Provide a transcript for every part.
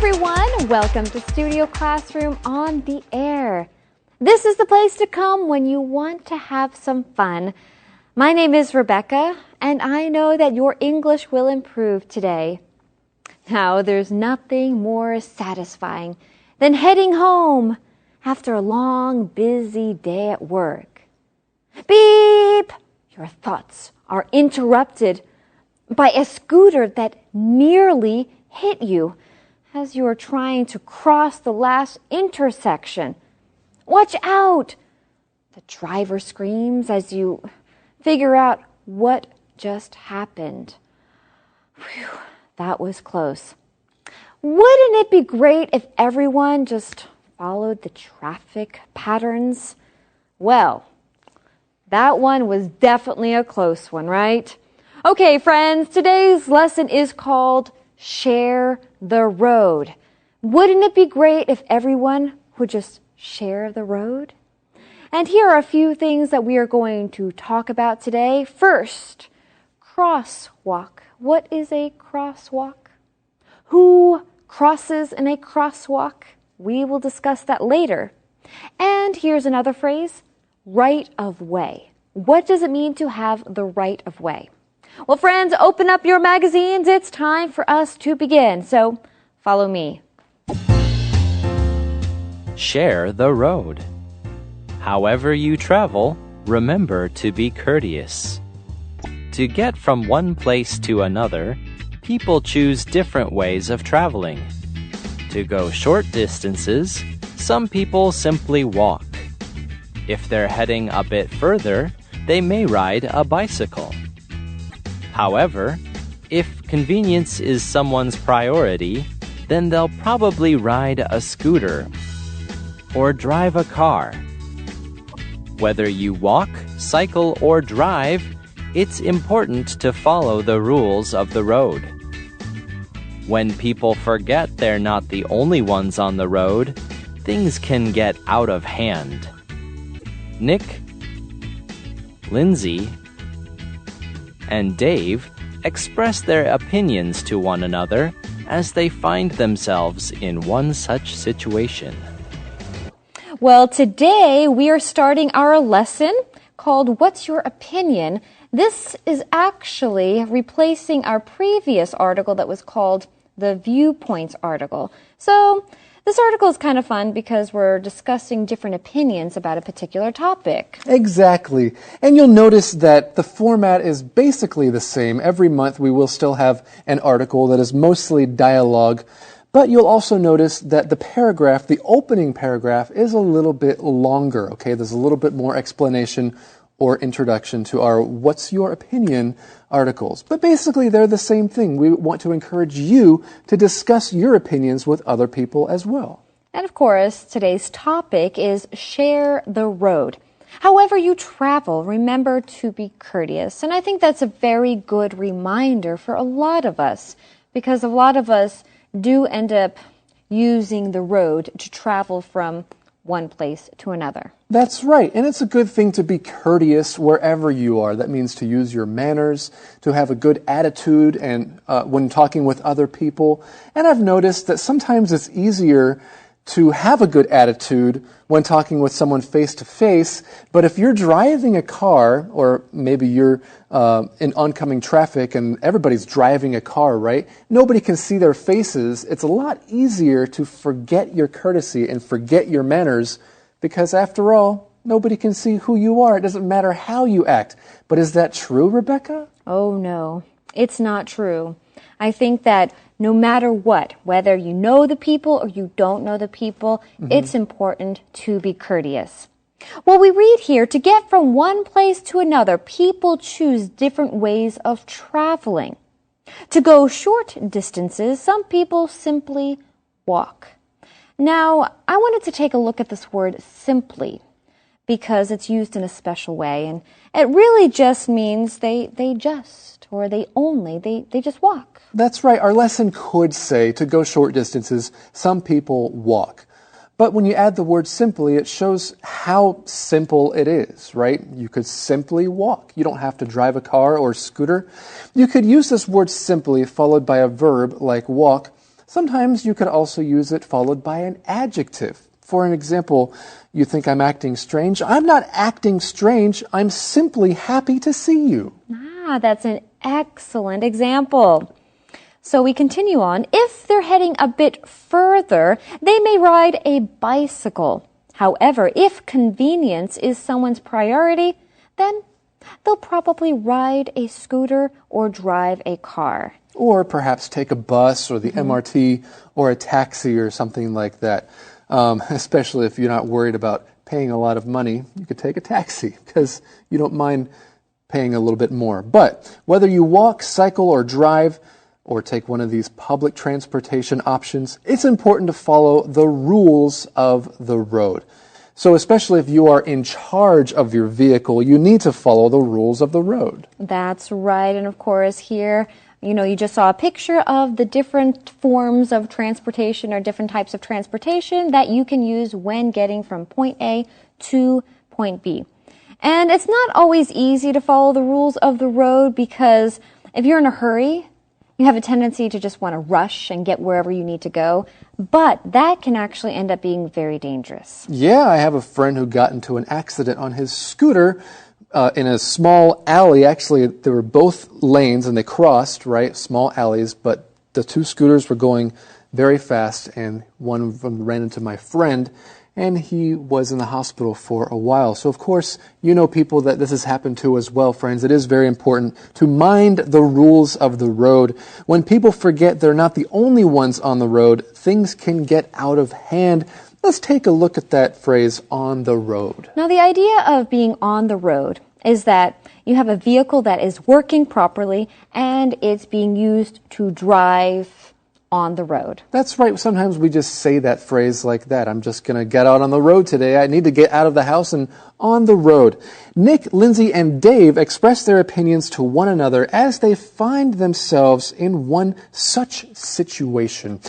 everyone, welcome to Studio Classroom on the Air. This is the place to come when you want to have some fun. My name is Rebecca, and I know that your English will improve today. Now, there's nothing more satisfying than heading home after a long, busy day at work. Beep! Your thoughts are interrupted by a scooter that nearly hit you as you are trying to cross the last intersection. Watch out! The driver screams as you figure out what just happened. Phew, that was close. Wouldn't it be great if everyone just followed the traffic patterns? Well, that one was definitely a close one, right? Okay, friends, today's lesson is called Share the Road. Wouldn't it be great if everyone would just share the road? And here are a few things that we are going to talk about today. First, crosswalk. What is a crosswalk? Who crosses in a crosswalk? We will discuss that later. And here's another phrase, right of way. What does it mean to have the right of way? Well, friends, open up your magazines. It's time for us to begin. So, follow me. Share the road. However you travel, remember to be courteous. To get from one place to another, people choose different ways of traveling. To go short distances, some people simply walk. If they're heading a bit further, they may ride a bicycle. However, if convenience is someone's priority, then they'll probably ride a scooter or drive a car. Whether you walk, cycle, or drive, it's important to follow the rules of the road. When people forget they're not the only ones on the road, things can get out of hand. Nick, Lindsay, and Dave express their opinions to one another as they find themselves in one such situation. Well, today we are starting our lesson called What's Your Opinion? This is actually replacing our previous article that was called the Viewpoints article. So this article is kind of fun because we're discussing different opinions about a particular topic. Exactly. And you'll notice that the format is basically the same. Every month we will still have an article that is mostly dialogue, but you'll also notice that the paragraph, the opening paragraph, is a little bit longer, okay? There's a little bit more explanation or introduction to our What's Your Opinion articles. But basically, they're the same thing. We want to encourage you to discuss your opinions with other people as well. And of course, today's topic is Share the Road. However you travel, remember to be courteous. And I think that's a very good reminder for a lot of us, because a lot of us do end up using the road to travel from one place to another. That's right, and it's a good thing to be courteous wherever you are. That means to use your manners, to have a good attitude and when talking with other people. And I've noticed that sometimes it's easier to have a good attitude when talking with someone face to face, but if you're driving a car, or maybe you're in oncoming traffic and everybody's driving a car, right? Nobody can see their faces. It's a lot easier to forget your courtesy and forget your manners because after all, nobody can see who you are. It doesn't matter how you act. But is that true, Rebecca? Oh no, it's not true. I think that no matter what, whether you know the people or you don't know the people, it's important to be courteous. Well, we read here, to get from one place to another, people choose different ways of traveling. To go short distances, some people simply walk. Now, I wanted to take a look at this word simply because it's used in a special way, and it really just means they just, or they just walk. That's right. Our lesson could say to go short distances, some people walk. But when you add the word simply, it shows how simple it is, right? You could simply walk. You don't have to drive a car or scooter. You could use this word simply followed by a verb like walk. Sometimes you could also use it followed by an adjective. For an example, you think I'm acting strange. I'm not acting strange. I'm simply happy to see you. Ah, that's an excellent example. So we continue on. If they're heading a bit further, they may ride a bicycle. However, if convenience is someone's priority, then they'll probably ride a scooter or drive a car. Or perhaps take a bus or the MRT or a taxi or something like that. Especially if you're not worried about paying a lot of money, you could take a taxi because you don't mind paying a little bit more. But whether you walk, cycle, or drive, or take one of these public transportation options, it's important to follow the rules of the road. So especially if you are in charge of your vehicle, you need to follow the rules of the road. That's right. And of course, here, you just saw a picture of the different forms of transportation or different types of transportation that you can use when getting from point A to point B. And it's not always easy to follow the rules of the road because if you're in a hurry, you have a tendency to just want to rush and get wherever you need to go. But that can actually end up being very dangerous. Yeah, I have a friend who got into an accident on his scooter in a small alley. Actually, there were both lanes and they crossed, right? Small alleys, but the two scooters were going very fast and one of them ran into my friend and he was in the hospital for a while. So, of course, you know people that this has happened to as well, friends. It is very important to mind the rules of the road. When people forget they're not the only ones on the road, things can get out of hand. Let's take a look at that phrase, on the road. Now, the idea of being on the road is that you have a vehicle that is working properly and it's being used to drive on the road. That's right. Sometimes we just say that phrase like that. I'm just going to get out on the road today. I need to get out of the house and on the road. Nick, Lindsay, and Dave express their opinions to one another as they find themselves in one such situation.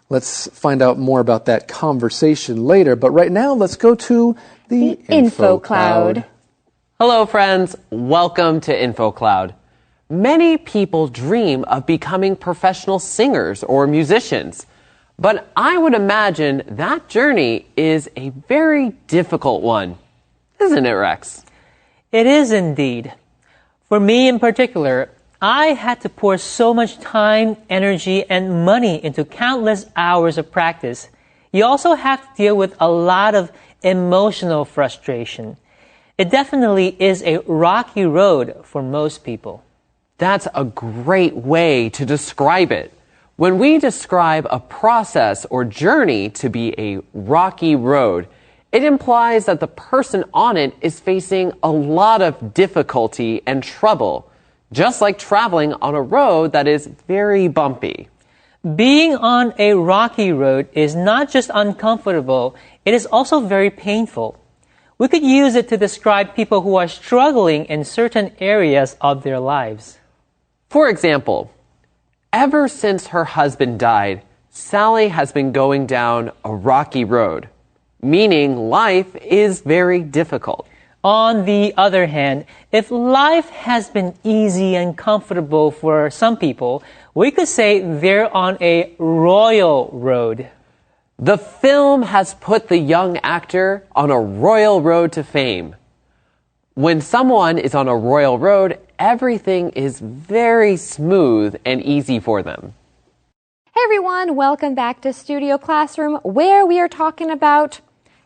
Let's find out more about that conversation later. But right now, let's go to the Info Cloud. Hello, friends. Welcome to Info Cloud. Many people dream of becoming professional singers or musicians, but I would imagine that journey is a very difficult one. Isn't it, Rex? It is indeed. For me in particular, I had to pour so much time, energy, and money into countless hours of practice. You also have to deal with a lot of emotional frustration. It definitely is a rocky road for most people. That's a great way to describe it. When we describe a process or journey to be a rocky road, it implies that the person on it is facing a lot of difficulty and trouble, just like traveling on a road that is very bumpy. Being on a rocky road is not just uncomfortable, it is also very painful. We could use it to describe people who are struggling in certain areas of their lives. For example, ever since her husband died, Sally has been going down a rocky road, meaning life is very difficult. On the other hand, if life has been easy and comfortable for some people, we could say they're on a royal road. The film has put the young actor on a royal road to fame. When someone is on a royal road, everything is very smooth and easy for them. Hey everyone, welcome back to Studio Classroom, where we are talking about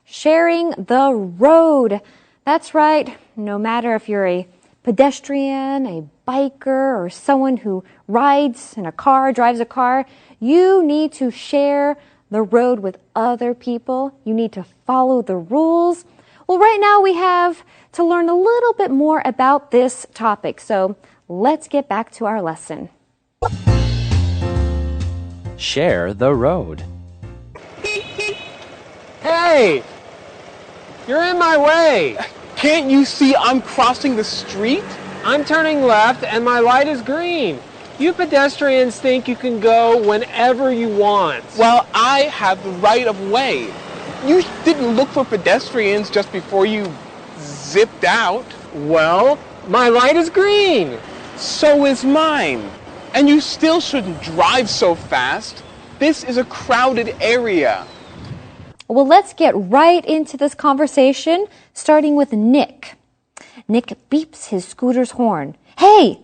sharing the road. That's right, no matter if you're a pedestrian, a biker, or someone who rides in a car, drives a car, you need to share the road with other people. You need to follow the rules. Well, right now we have to learn a little bit more about this topic. So let's get back to our lesson. Share the road. Hey! You're in my way! Can't you see I'm crossing the street? I'm turning left and my light is green. You pedestrians think you can go whenever you want. Well, I have the right of way. You didn't look for pedestrians just before you zipped out. Well, my light is green. So is mine. And you still shouldn't drive so fast. This is a crowded area. Well, let's get right into this conversation, starting with Nick. Nick beeps his scooter's horn. Hey,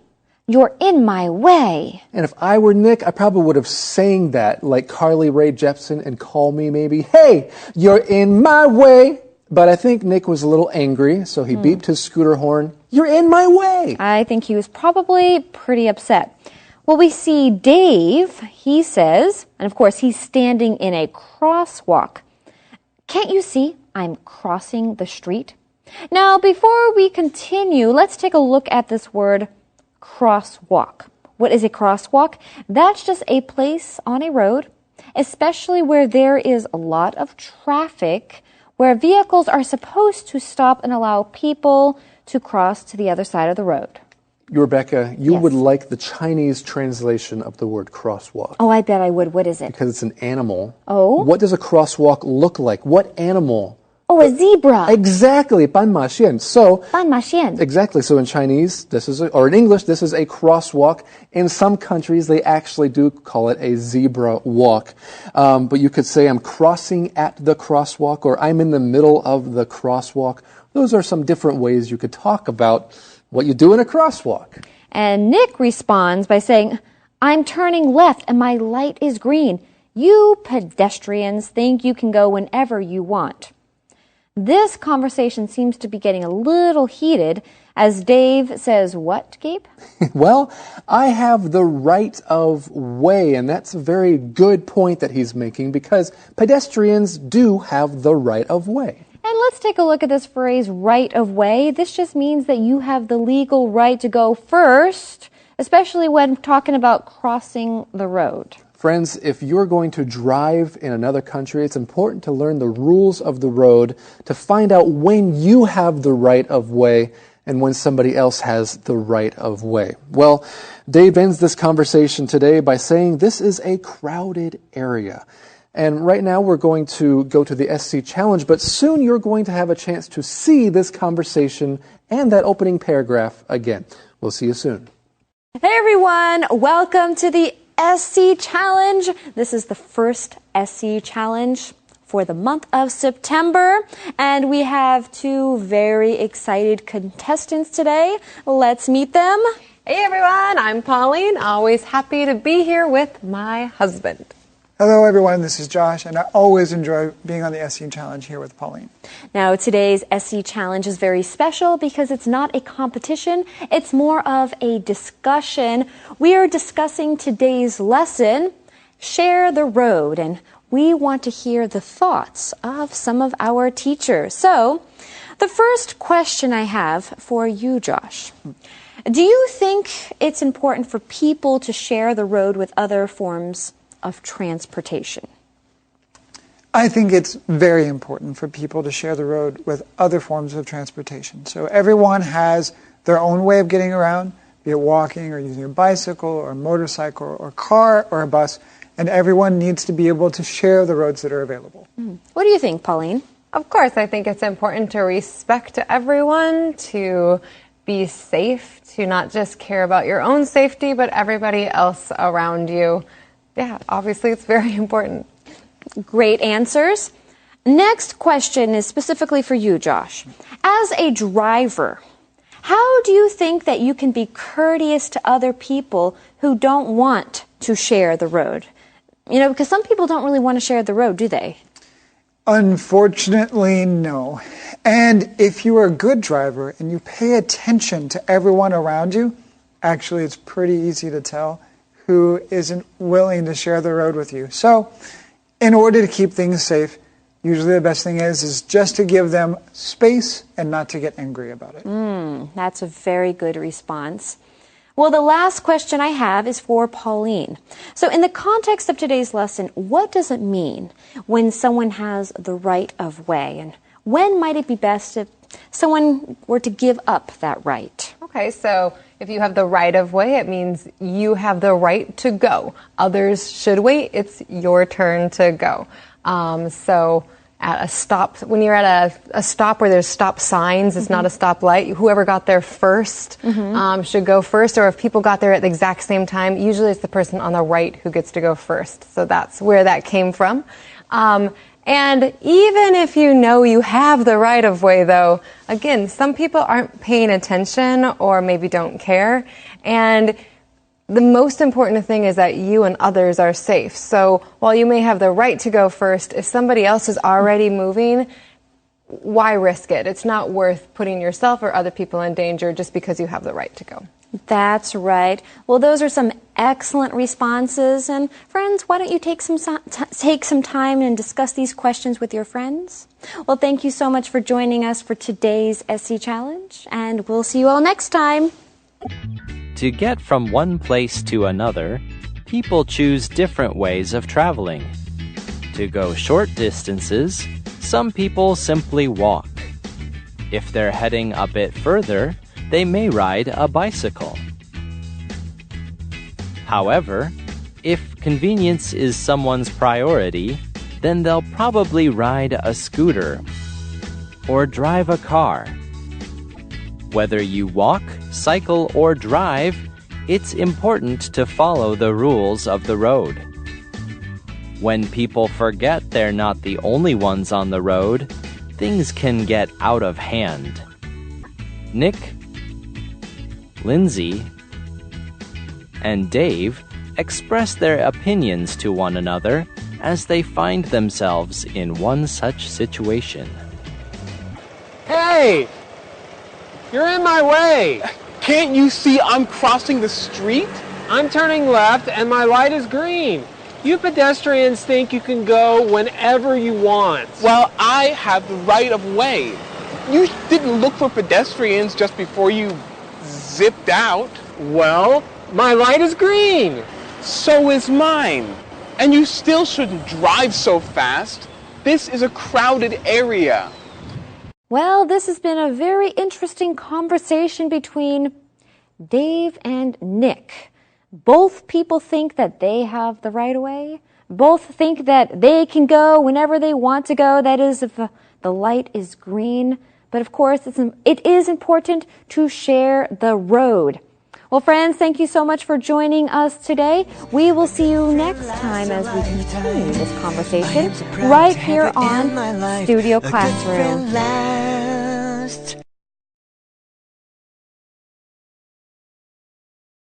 you're in my way. And if I were Nick, I probably would have sang that like Carly Rae Jepsen and Call Me maybe. Hey, you're in my way. But I think Nick was a little angry, so he beeped his scooter horn. You're in my way. I think he was probably pretty upset. Well, we see Dave, he says, and of course he's standing in a crosswalk. Can't you see I'm crossing the street? Now, before we continue, let's take a look at this word crosswalk. What is a crosswalk? That's just a place on a road, especially where there is a lot of traffic, where vehicles are supposed to stop and allow people to cross to the other side of the road. Rebecca, you Yes. would like the Chinese translation of the word crosswalk. Oh, I bet I would. What is it? Because it's an animal. Oh? What does a crosswalk look like? What animal? Oh, a zebra. Exactly, 斑马线. So, 斑马线. exactly. So in Chinese, or in English, this is a crosswalk. In some countries, they actually do call it a zebra walk. But you could say, I'm crossing at the crosswalk, or I'm in the middle of the crosswalk. Those are some different ways you could talk about what you do in a crosswalk. And Nick responds by saying, I'm turning left and my light is green. You pedestrians think you can go whenever you want. This conversation seems to be getting a little heated as Dave says, what, Gabe? Well, I have the right of way, and that's a very good point that he's making because pedestrians do have the right of way. And let's take a look at this phrase, right of way. This just means that you have the legal right to go first, especially when talking about crossing the road. Friends, if you're going to drive in another country, it's important to learn the rules of the road to find out when you have the right of way and when somebody else has the right of way. Well, Dave ends this conversation today by saying this is a crowded area. And right now we're going to go to the SC Challenge, but soon you're going to have a chance to see this conversation and that opening paragraph again. We'll see you soon. Hey everyone, welcome to the SC Challenge. This is the first SC Challenge for the month of September, and we have two very excited contestants today. Let's meet them. Hey everyone, I'm Pauline. Always happy to be here with my husband. Hello everyone, this is Josh, and I always enjoy being on the SC Challenge here with Pauline. Now, today's SC Challenge is very special because it's not a competition, it's more of a discussion. We are discussing today's lesson, Share the Road, and we want to hear the thoughts of some of our teachers. So, the first question I have for you, Josh. Do you think it's important for people to share the road with other forms of transportation? I think it's very important for people to share the road with other forms of transportation. So everyone has their own way of getting around, be it walking or using a bicycle or a motorcycle or a car or a bus, and everyone needs to be able to share the roads that are available. What do you think, Pauline? Of course, I think it's important to respect everyone, to be safe, to not just care about your own safety, but everybody else around you. Yeah, obviously it's very important. Great answers. Next question is specifically for you, Josh. As a driver, how do you think that you can be courteous to other people who don't want to share the road? You know, because some people don't really want to share the road, do they? Unfortunately, no. And if you are a good driver and you pay attention to everyone around you, actually it's pretty easy to tell who isn't willing to share the road with you. So, in order to keep things safe, usually the best thing is just to give them space and not to get angry about it. That's a very good response. Well, the last question I have is for Pauline. So in the context of today's lesson, what does it mean when someone has the right of way? And when might it be best if someone were to give up that right? Okay, so if you have the right of way, it means you have the right to go. Others should wait. It's your turn to go. So at a stop, when you're at a stop where there's stop signs, it's not a stoplight, whoever got there first should go first, or if people got there at the exact same time, usually it's the person on the right who gets to go first. So that's where that came from. And even if you know you have the right of way, though, again, some people aren't paying attention or maybe don't care. And the most important thing is that you and others are safe. So while you may have the right to go first, if somebody else is already moving, why risk it? It's not worth putting yourself or other people in danger just because you have the right to go. That's right. Well, those are some excellent responses. And friends, why don't you take some time and discuss these questions with your friends? Well, thank you so much for joining us for today's SC Challenge, and we'll see you all next time. To get from one place to another, people choose different ways of traveling. To go short distances, some people simply walk. If they're heading a bit further, they may ride a bicycle. However, if convenience is someone's priority, then they'll probably ride a scooter or drive a car. Whether you walk, cycle, or drive, it's important to follow the rules of the road. When people forget they're not the only ones on the road, things can get out of hand. Nick, Lindsay, and Dave express their opinions to one another as they find themselves in one such situation. Hey! You're in my way! Can't you see I'm crossing the street? I'm turning left and my light is green. You pedestrians think you can go whenever you want. Well, I have the right of way. You didn't look for pedestrians just before you zipped out. Well, my light is green. So is mine. And you still shouldn't drive so fast. This is a crowded area. Well, this has been a very interesting conversation between Dave and Nick. Both people think that they have the right of way. Both think that they can go whenever they want to go. That is, if the light is green. But of course, it is important to share the road. Well, friends, thank you so much for joining us today. We will see you next time as we continue this conversation right here on Studio Classroom.